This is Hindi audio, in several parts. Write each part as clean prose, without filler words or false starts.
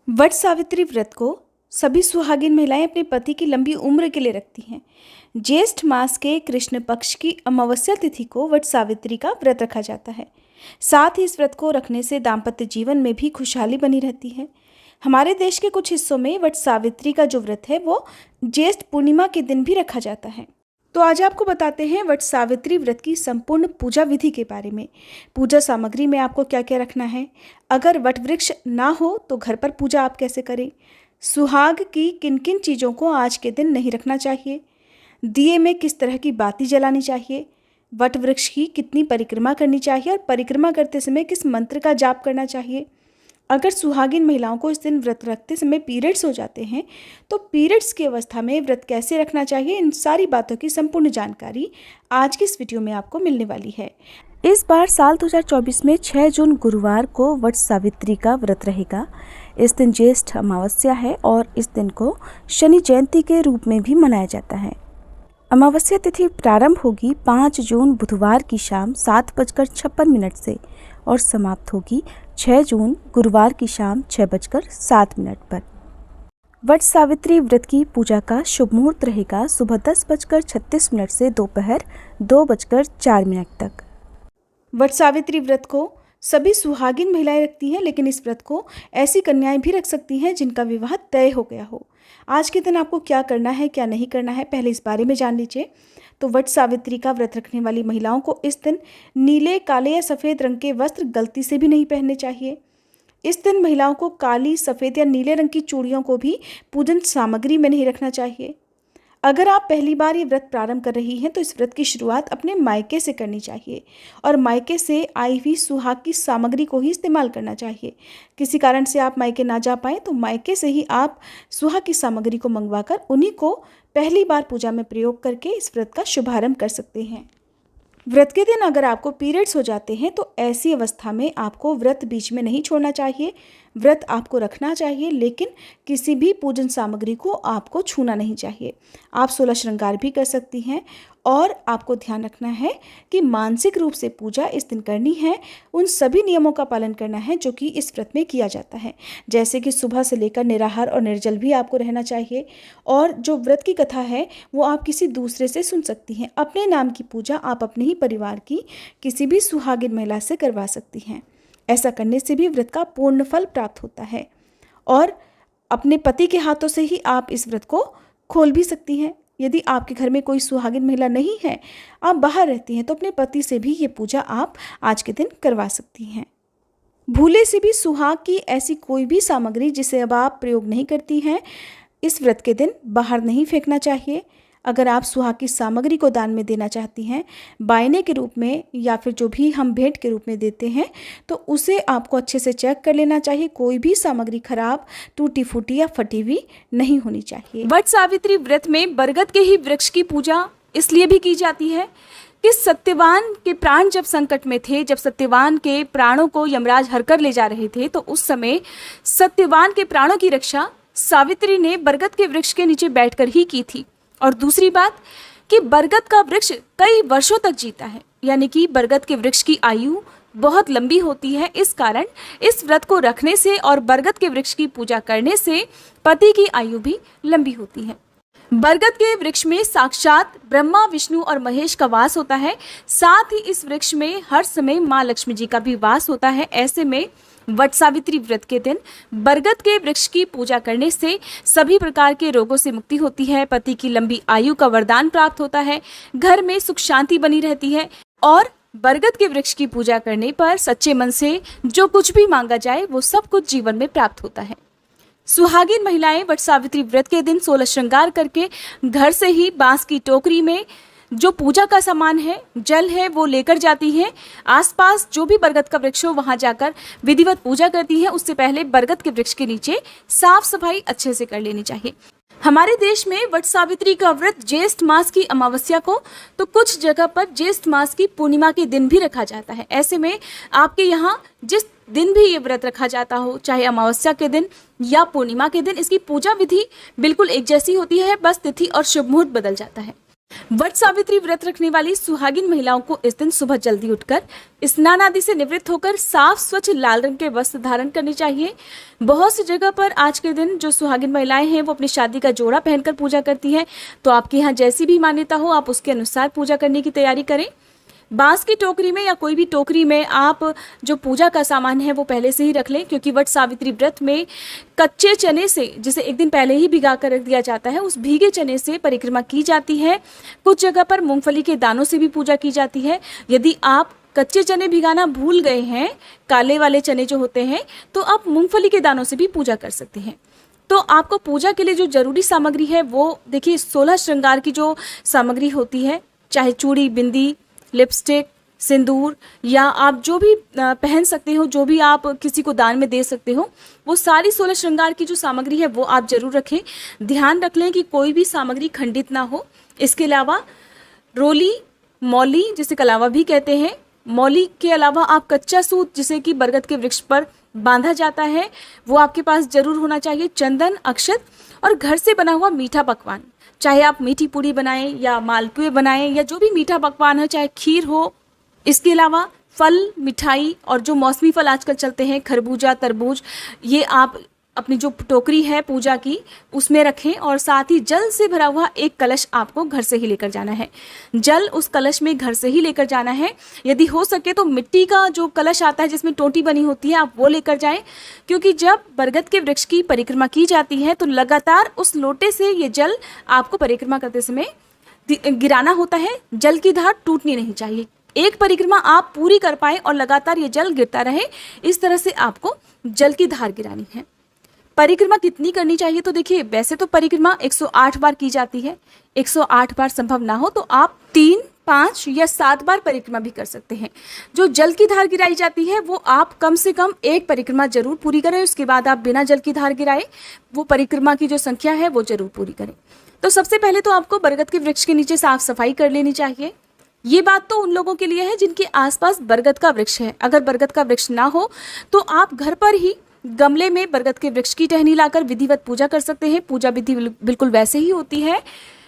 वट सावित्री व्रत को सभी सुहागिन महिलाएं अपने पति की लंबी उम्र के लिए रखती हैं। ज्येष्ठ मास के कृष्ण पक्ष की अमावस्या तिथि को वट सावित्री का व्रत रखा जाता है। साथ ही इस व्रत को रखने से दाम्पत्य जीवन में भी खुशहाली बनी रहती है। हमारे देश के कुछ हिस्सों में वट सावित्री का जो व्रत है वो ज्येष्ठ पूर्णिमा के दिन भी रखा जाता है। तो आज आपको बताते हैं वट सावित्री व्रत की संपूर्ण पूजा विधि के बारे में। पूजा सामग्री में आपको क्या क्या रखना है, अगर वट वृक्ष ना हो तो घर पर पूजा आप कैसे करें, सुहाग की किन किन चीज़ों को आज के दिन नहीं रखना चाहिए, दिए में किस तरह की बाती जलानी चाहिए, वट वृक्ष की कितनी परिक्रमा करनी चाहिए और परिक्रमा करते समय किस मंत्र का जाप करना चाहिए। अगर सुहागिन महिलाओं को इस दिन व्रत रखते समय पीरियड्स हो जाते हैं तो पीरियड्स की अवस्था में व्रत कैसे रखना चाहिए, इन सारी बातों की संपूर्ण जानकारी आज की इस वीडियो में आपको मिलने वाली है। इस बार साल 2024 में 6 जून गुरुवार को वट सावित्री का व्रत रहेगा। इस दिन ज्येष्ठ अमावस्या है और इस दिन को शनि जयंती के रूप में भी मनाया जाता है। अमावस्या तिथि प्रारंभ होगी 5 जून बुधवार की शाम 7:56 से और समाप्त होगी 6 जून गुरुवार की शाम 6:07 पर। वट सावित्री व्रत की पूजा का शुभ मुहूर्त रहेगा सुबह 10:36 से दोपहर 2:04 तक। वट सावित्री व्रत को सभी सुहागिन महिलाएं रखती हैं, लेकिन इस व्रत को ऐसी कन्याएं भी रख सकती हैं जिनका विवाह तय हो गया हो। आज के दिन आपको क्या करना है, क्या नहीं करना है, पहले इस बारे में जान लीजिए। तो वट सावित्री का व्रत रखने वाली महिलाओं को इस दिन नीले, काले या सफ़ेद रंग के वस्त्र गलती से भी नहीं पहनने चाहिए। इस दिन महिलाओं को काली, सफ़ेद या नीले रंग की चूड़ियों को भी पूजन सामग्री में नहीं रखना चाहिए। अगर आप पहली बार ये व्रत प्रारंभ कर रही हैं तो इस व्रत की शुरुआत अपने मायके से करनी चाहिए और मायके से आई हुई सुहाग की सामग्री को ही इस्तेमाल करना चाहिए। किसी कारण से आप मायके ना जा पाएँ तो मायके से ही आप सुहाग की सामग्री को मंगवाकर उन्हीं को पहली बार पूजा में प्रयोग करके इस व्रत का शुभारंभ कर सकते हैं। व्रत के दिन अगर आपको पीरियड्स हो जाते हैं तो ऐसी अवस्था में आपको व्रत बीच में नहीं छोड़ना चाहिए। व्रत आपको रखना चाहिए, लेकिन किसी भी पूजन सामग्री को आपको छूना नहीं चाहिए। आप 16 श्रृंगार भी कर सकती हैं और आपको ध्यान रखना है कि मानसिक रूप से पूजा इस दिन करनी है। उन सभी नियमों का पालन करना है जो कि इस व्रत में किया जाता है, जैसे कि सुबह से लेकर निराहार और निर्जल भी आपको रहना चाहिए। और जो व्रत की कथा है वो आप किसी दूसरे से सुन सकती हैं। अपने नाम की पूजा आप अपने ही परिवार की किसी भी सुहागिन महिला से करवा सकती हैं। ऐसा करने से भी व्रत का पूर्ण फल प्राप्त होता है और अपने पति के हाथों से ही आप इस व्रत को खोल भी सकती हैं। यदि आपके घर में कोई सुहागिन महिला नहीं है, आप बाहर रहती हैं, तो अपने पति से भी ये पूजा आप आज के दिन करवा सकती हैं। भूले से भी सुहाग की ऐसी कोई भी सामग्री जिसे अब आप प्रयोग नहीं करती हैं, इस व्रत के दिन बाहर नहीं फेंकना चाहिए। अगर आप सुहाग की सामग्री को दान में देना चाहती हैं, बायने के रूप में या फिर जो भी हम भेंट के रूप में देते हैं, तो उसे आपको अच्छे से चेक कर लेना चाहिए। कोई भी सामग्री खराब, टूटी फूटी या फटी हुई नहीं होनी चाहिए। वट सावित्री व्रत में बरगद के ही वृक्ष की पूजा इसलिए भी की जाती है कि सत्यवान के प्राण जब संकट में थे, जब सत्यवान के प्राणों को यमराज हरकर ले जा रहे थे, तो उस समय सत्यवान के प्राणों की रक्षा सावित्री ने बरगद के वृक्ष के नीचे बैठकर ही की थी। और दूसरी बात कि बरगद का वृक्ष कई वर्षों तक जीता है, यानी कि बरगद के वृक्ष की आयु बहुत लंबी होती है। इस कारण इस व्रत को रखने से और बरगद के वृक्ष की पूजा करने से पति की आयु भी लंबी होती है। बरगद के वृक्ष में साक्षात ब्रह्मा, विष्णु और महेश का वास होता है। साथ ही इस वृक्ष में हर समय माँ लक्ष्मी जी का भी वास होता है। ऐसे में वट सावित्री व्रत के दिन बरगद के वृक्ष की पूजा करने से सभी प्रकार के रोगों से मुक्ति होती है, पति की लंबी आयु का वरदान प्राप्त होता है, घर में सुख शांति बनी रहती है और बरगद के वृक्ष की पूजा करने पर सच्चे मन से जो कुछ भी मांगा जाए वो सब कुछ जीवन में प्राप्त होता है। सुहागिन महिलाएं वट सावित्री व्रत के दिन 16 श्रृंगार करके घर से ही बांस की टोकरी में जो पूजा का सामान है, जल है, वो लेकर जाती हैं। आसपास जो भी बरगद का वृक्ष हो वहां जाकर विधिवत पूजा करती हैं। उससे पहले बरगद के वृक्ष के नीचे साफ सफाई अच्छे से कर लेनी चाहिए। हमारे देश में वट सावित्री का व्रत ज्येष्ठ मास की अमावस्या को, तो कुछ जगह पर ज्येष्ठ मास की पूर्णिमा के दिन भी रखा जाता है। ऐसे में आपके यहाँ जिस दिन भी ये व्रत रखा जाता हो, चाहे अमावस्या के दिन या पूर्णिमा के दिन, इसकी पूजा विधि बिल्कुल एक जैसी होती है, बस तिथि और शुभ मुहूर्त बदल जाता है। वट सावित्री व्रत रखने वाली सुहागिन महिलाओं को इस दिन सुबह जल्दी उठकर स्नान आदि से निवृत्त होकर साफ स्वच्छ लाल रंग के वस्त्र धारण करने चाहिए। बहुत सी जगह पर आज के दिन जो सुहागिन महिलाएं हैं वो अपनी शादी का जोड़ा पहनकर पूजा करती हैं। तो आपके यहाँ जैसी भी मान्यता हो आप उसके अनुसार पूजा करने की तैयारी करें। बांस की टोकरी में या कोई भी टोकरी में आप जो पूजा का सामान है वो पहले से ही रख लें, क्योंकि वट सावित्री व्रत में कच्चे चने से, जिसे एक दिन पहले ही भिगा कर रख दिया जाता है, उस भीगे चने से परिक्रमा की जाती है। कुछ जगह पर मूंगफली के दानों से भी पूजा की जाती है। यदि आप कच्चे चने भिगाना भूल गए हैं, काले वाले चने जो होते हैं, तो आप मूंगफली के दानों से भी पूजा कर सकते हैं। तो आपको पूजा के लिए जो जरूरी सामग्री है वो देखिए 16 श्रृंगार की जो सामग्री होती है, चाहे चूड़ी, बिंदी, लिपस्टिक, सिंदूर या आप जो भी पहन सकते हो, जो भी आप किसी को दान में दे सकते हो, वो सारी 16 श्रृंगार की जो सामग्री है वो आप जरूर रखें। ध्यान रख लें कि कोई भी सामग्री खंडित ना हो। इसके अलावा रोली, मौली जिसे कलावा भी कहते हैं, मौली के अलावा आप कच्चा सूत जिसे कि बरगद के वृक्ष पर बांधा जाता है वो आपके पास जरूर होना चाहिए। चंदन, अक्षत और घर से बना हुआ मीठा पकवान, चाहे आप मीठी पूड़ी बनाएं या मालपुए बनाएं या जो भी मीठा पकवान है, चाहे खीर हो। इसके अलावा फल, मिठाई और जो मौसमी फल आजकल चलते हैं, खरबूजा, तरबूज, ये आप अपनी जो टोकरी है पूजा की उसमें रखें। और साथ ही जल से भरा हुआ एक कलश आपको घर से ही लेकर जाना है। जल उस कलश में घर से ही लेकर जाना है। यदि हो सके तो मिट्टी का जो कलश आता है जिसमें टोटी बनी होती है, आप वो लेकर जाएं, क्योंकि जब बरगद के वृक्ष की परिक्रमा की जाती है तो लगातार उस लोटे से ये जल आपको परिक्रमा करते समय गिराना होता है। जल की धार टूटनी नहीं चाहिए। एक परिक्रमा आप पूरी कर पाए और लगातार ये जल गिरता रहे, इस तरह से आपको जल की धार गिरानी है। परिक्रमा कितनी करनी चाहिए? तो देखिए, वैसे तो परिक्रमा 108 बार की जाती है। 108 बार संभव ना हो तो आप 3, 5 या 7 बार परिक्रमा भी कर सकते हैं। जो जल की धार गिराई जाती है वो आप कम से कम एक परिक्रमा जरूर पूरी करें। उसके बाद आप बिना जल की धार गिराए वो परिक्रमा की जो संख्या है वो जरूर पूरी करें। तो सबसे पहले तो आपको बरगद के वृक्ष के नीचे साफ सफाई कर लेनी चाहिए। ये बात तो उन लोगों के लिए है जिनके आसपास बरगद का वृक्ष है। अगर बरगद का वृक्ष ना हो तो आप घर पर ही गमले में बरगद के वृक्ष की टहनी लाकर विधिवत पूजा कर सकते हैं। पूजा विधि बिल्कुल वैसे ही होती है।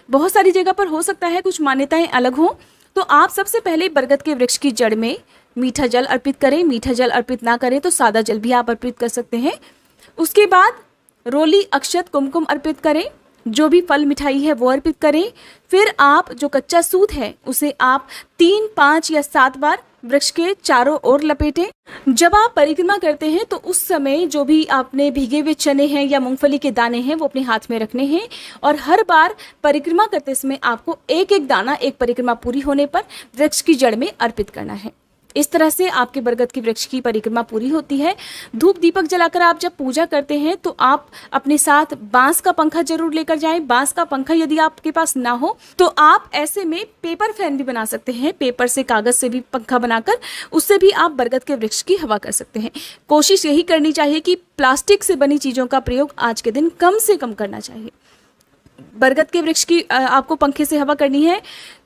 बहुत सारी जगह पर हो सकता है कुछ मान्यताएं अलग हों। तो आप सबसे पहले बरगद के वृक्ष की जड़ में मीठा जल अर्पित करें। मीठा जल अर्पित ना करें तो सादा जल भी आप अर्पित कर सकते हैं। उसके बाद रोली, अक्षत, कुमकुम अर्पित करें। जो भी फल मिठाई है वो अर्पित करें। फिर आप जो कच्चा सूत है उसे आप 3, 5 या 7 बार वृक्ष के चारों ओर लपेटें। जब आप परिक्रमा करते हैं तो उस समय जो भी आपने भीगे हुए चने हैं या मूंगफली के दाने हैं वो अपने हाथ में रखने हैं। और हर बार परिक्रमा करते समय आपको एक एक दाना एक परिक्रमा पूरी होने पर वृक्ष की जड़ में अर्पित करना है। इस तरह से आपके बरगद की वृक्ष की परिक्रमा पूरी होती है। धूप दीपक जलाकर आप जब पूजा करते हैं तो आप अपने साथ बांस का पंखा जरूर लेकर जाएं। बांस का पंखा यदि आपके पास ना हो तो आप ऐसे में पेपर फैन भी बना सकते हैं। पेपर से, कागज से भी पंखा बनाकर उससे भी आप बरगद के वृक्ष की हवा कर सकते हैं। कोशिश यही करनी चाहिए कि प्लास्टिक से बनी चीज़ों का प्रयोग आज के दिन कम से कम करना चाहिए। बरगद के वृक्ष की आपको पंखे से हवा करनी है।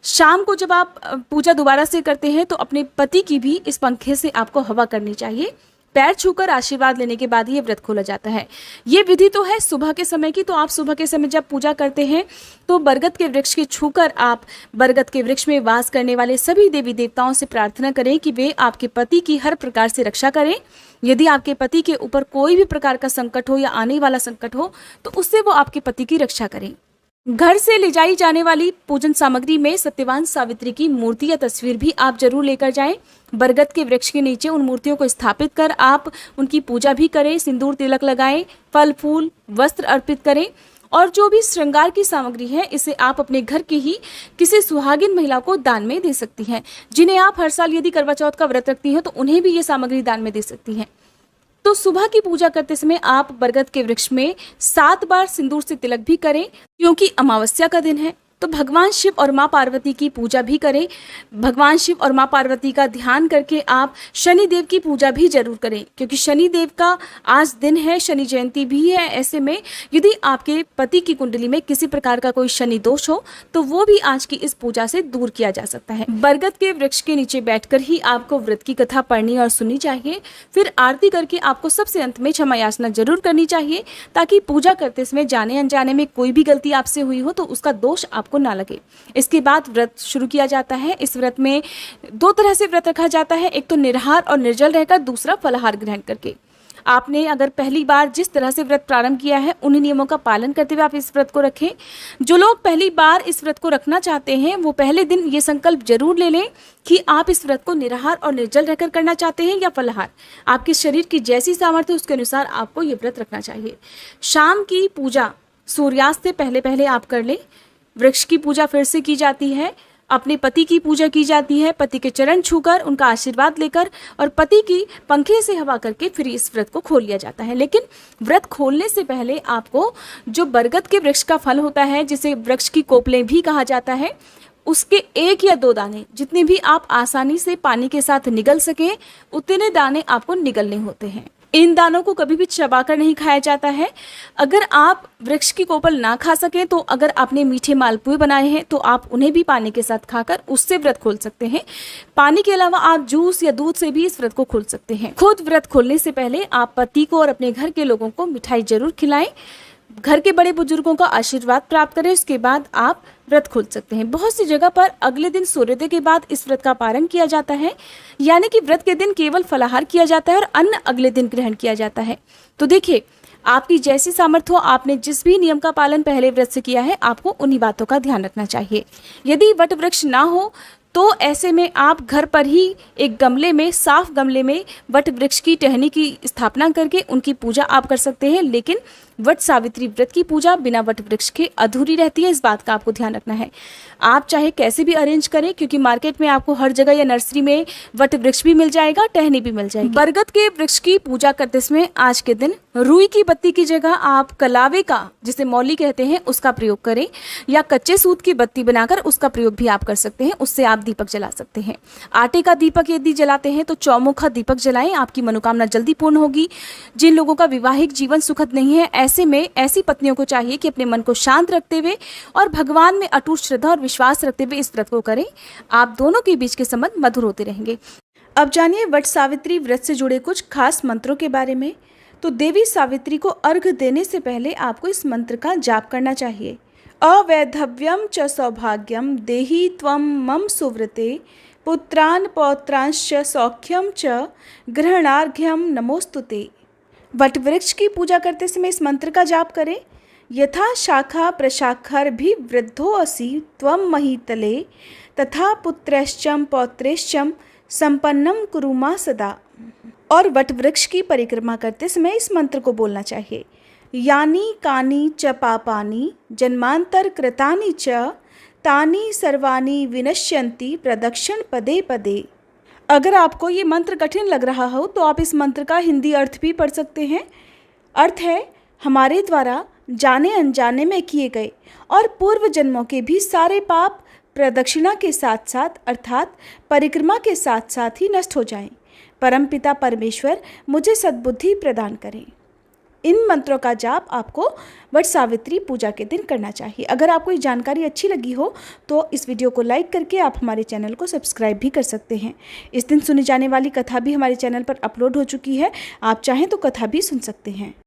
शाम को जब आप पूजा दोबारा से करते हैं तो अपने पति की भी इस पंखे से आपको हवा करनी चाहिए। पैर छूकर आशीर्वाद लेने के बाद ये व्रत खोला जाता है। ये विधि तो है सुबह के समय की। तो आप सुबह के समय जब पूजा करते हैं तो बरगद के वृक्ष के छूकर आप बरगद के वृक्ष में वास करने वाले सभी देवी देवताओं से प्रार्थना करें कि वे आपके पति की हर प्रकार से रक्षा करें। यदि आपके पति के ऊपर कोई भी प्रकार का संकट हो या आने वाला संकट हो तो उससे वो आपके पति की रक्षा करें। घर से ले जाई जाने वाली पूजन सामग्री में सत्यवान सावित्री की मूर्ति या तस्वीर भी आप जरूर लेकर जाएं। बरगद के वृक्ष के नीचे उन मूर्तियों को स्थापित कर आप उनकी पूजा भी करें। सिंदूर तिलक लगाएं, फल फूल वस्त्र अर्पित करें। और जो भी श्रृंगार की सामग्री है इसे आप अपने घर की ही किसी सुहागिन महिला को दान में दे सकती हैं। जिन्हें आप हर साल यदि करवा चौथ का व्रत रखती हैं तो उन्हें भी ये सामग्री दान में दे सकती हैं। तो सुबह की पूजा करते समय आप बरगद के वृक्ष में 7 बार सिंदूर से तिलक भी करें, क्योंकि अमावस्या का दिन है। तो भगवान शिव और माँ पार्वती की पूजा भी करें। भगवान शिव और माँ पार्वती का ध्यान करके आप शनि देव की पूजा भी जरूर करें, क्योंकि शनि देव का आज दिन है, शनि जयंती भी है। ऐसे में यदि आपके पति की कुंडली में किसी प्रकार का कोई शनि दोष हो तो वो भी आज की इस पूजा से दूर किया जा सकता है। बरगद के वृक्ष के नीचे बैठकर ही आपको व्रत की कथा पढ़नी और सुननी चाहिए। फिर आरती करके आपको सबसे अंत में क्षमा याचना जरूर करनी चाहिए, ताकि पूजा करते समय जाने अनजाने में कोई भी गलती आपसे हुई हो तो उसका दोष आपको आपको ना लगे। इसके बाद व्रत शुरू किया जाता है। इस व्रत में 2 तरह से व्रत रखा जाता है, एक तो निराहार और निर्जल रहकर, दूसरा फलाहार ग्रहण करके। आपने अगर पहली बार जिस तरह से व्रत प्रारंभ किया है उन्हीं नियमों का पालन करते हुए आप इस व्रत को रखें। जो लोग पहली बार इस व्रत को रखना चाहते हैं वो पहले दिन ये संकल्प जरूर ले लें कि आप इस व्रत को निराहार और निर्जल रहकर करना चाहते हैं या फलाहार। आपके शरीर की जैसी सामर्थ्य उसके अनुसार आपको ये व्रत रखना चाहिए। शाम की पूजा सूर्यास्त से पहले पहले आप कर लें। वृक्ष की पूजा फिर से की जाती है, अपने पति की पूजा की जाती है, पति के चरण छूकर उनका आशीर्वाद लेकर और पति की पंखे से हवा करके फिर इस व्रत को खोल लिया जाता है। लेकिन व्रत खोलने से पहले आपको जो बरगद के वृक्ष का फल होता है, जिसे वृक्ष की कोपलें भी कहा जाता है, उसके 1 या 2 दाने, जितने भी आप आसानी से पानी के साथ निगल सकें उतने दाने आपको निगलने होते हैं। इन दानों को कभी भी चबाकर नहीं खाया जाता है। अगर आप वृक्ष की कोपल ना खा सकें तो अगर आपने मीठे मालपुए बनाए हैं तो आप उन्हें भी पानी के साथ खाकर उससे व्रत खोल सकते हैं। पानी के अलावा आप जूस या दूध से भी इस व्रत को खोल सकते हैं। खुद व्रत खोलने से पहले आप पति को और अपने घर के लोगों को मिठाई जरूर खिलाएं, घर के बड़े बुजुर्गों का आशीर्वाद प्राप्त करें, उसके बाद आप व्रत खोल सकते हैं। बहुत सी जगह पर अगले दिन सूर्योदय के बाद इस व्रत का पारण किया जाता है, यानी कि व्रत के दिन केवल फलाहार किया जाता है और अन्न अगले दिन ग्रहण किया जाता है। तो देखिए, आपकी जैसी सामर्थ्य हो, आपने जिस भी नियम का पालन पहले व्रत से किया है, आपको उन्हीं बातों का ध्यान रखना चाहिए। यदि वट वृक्ष ना हो तो ऐसे में आप घर पर ही एक गमले में, साफ गमले में वट वृक्ष की टहनी की स्थापना करके उनकी पूजा आप कर सकते हैं। लेकिन वट सावित्री व्रत की पूजा बिना वट वृक्ष के अधूरी रहती है, इस बात का आपको ध्यान रखना है। आप चाहे कैसे भी अरेंज करें, क्योंकि मार्केट में आपको हर जगह या नर्सरी में वट वृक्ष भी मिल जाएगा, टहनी भी मिल जाएगी। बरगद के वृक्ष की पूजा करते समय आज के दिन रुई की बत्ती की जगह आप कलावे का, जिसे मौली कहते हैं, उसका प्रयोग करें, या कच्चे सूत की बत्ती बनाकर उसका प्रयोग भी आप कर सकते हैं। उससे आप दीपक जला सकते हैं। आटे का दीपक यदि जलाते हैं तो चौमुखा दीपक जलाएं, आपकी मनोकामना जल्दी पूर्ण होगी। जिन लोगों का वैवाहिक जीवन सुखद नहीं है, ऐसे में ऐसी पत्नियों को चाहिए कि अपने मन को शांत रखते हुए और भगवान में अटूट श्रद्धा और विश्वास रखते हुए इस व्रत को करें। आप दोनों के बीच के संबंध मधुर होते रहेंगे। अब जानिए वट सावित्री व्रत से जुड़े कुछ खास मंत्रों के बारे में। तो देवी सावित्री को अर्घ देने से पहले आपको इस मंत्र का जाप करना चाहिए। अवैधव्यम च सौभाग्यम देहि त्वं मम सुव्रते पुत्रान् पौत्रांश्च सौख्यम च ग्रहणार्घ्यम नमोस्तुते। वट वृक्ष की पूजा करते समय इस मंत्र का जाप करें। यथा शाखा प्रशाखर्भि वृद्धो असि त्वं महीतले तथा पुत्रश्चम पौत्रेश्चम संपन्नम कुरु मा सदा। और वट वृक्ष की परिक्रमा करते समय इस मंत्र को बोलना चाहिए। यानी कानी च पापानि जन्मांतर कृतानि च तानि सर्वाणि विनश्यन्ति प्रदक्षिण पदे पदे। अगर आपको ये मंत्र कठिन लग रहा हो तो आप इस मंत्र का हिंदी अर्थ भी पढ़ सकते हैं। अर्थ है, हमारे द्वारा जाने अनजाने में किए गए और पूर्व जन्मों के भी सारे पाप प्रदक्षिणा के साथ साथ अर्थात परिक्रमा के साथ साथ ही नष्ट हो जाएं। परमपिता परमेश्वर मुझे सद्बुद्धि प्रदान करें। इन मंत्रों का जाप आपको वट सावित्री पूजा के दिन करना चाहिए। अगर आपको ये जानकारी अच्छी लगी हो तो इस वीडियो को लाइक करके आप हमारे चैनल को सब्सक्राइब भी कर सकते हैं। इस दिन सुनी जाने वाली कथा भी हमारे चैनल पर अपलोड हो चुकी है, आप चाहें तो कथा भी सुन सकते हैं।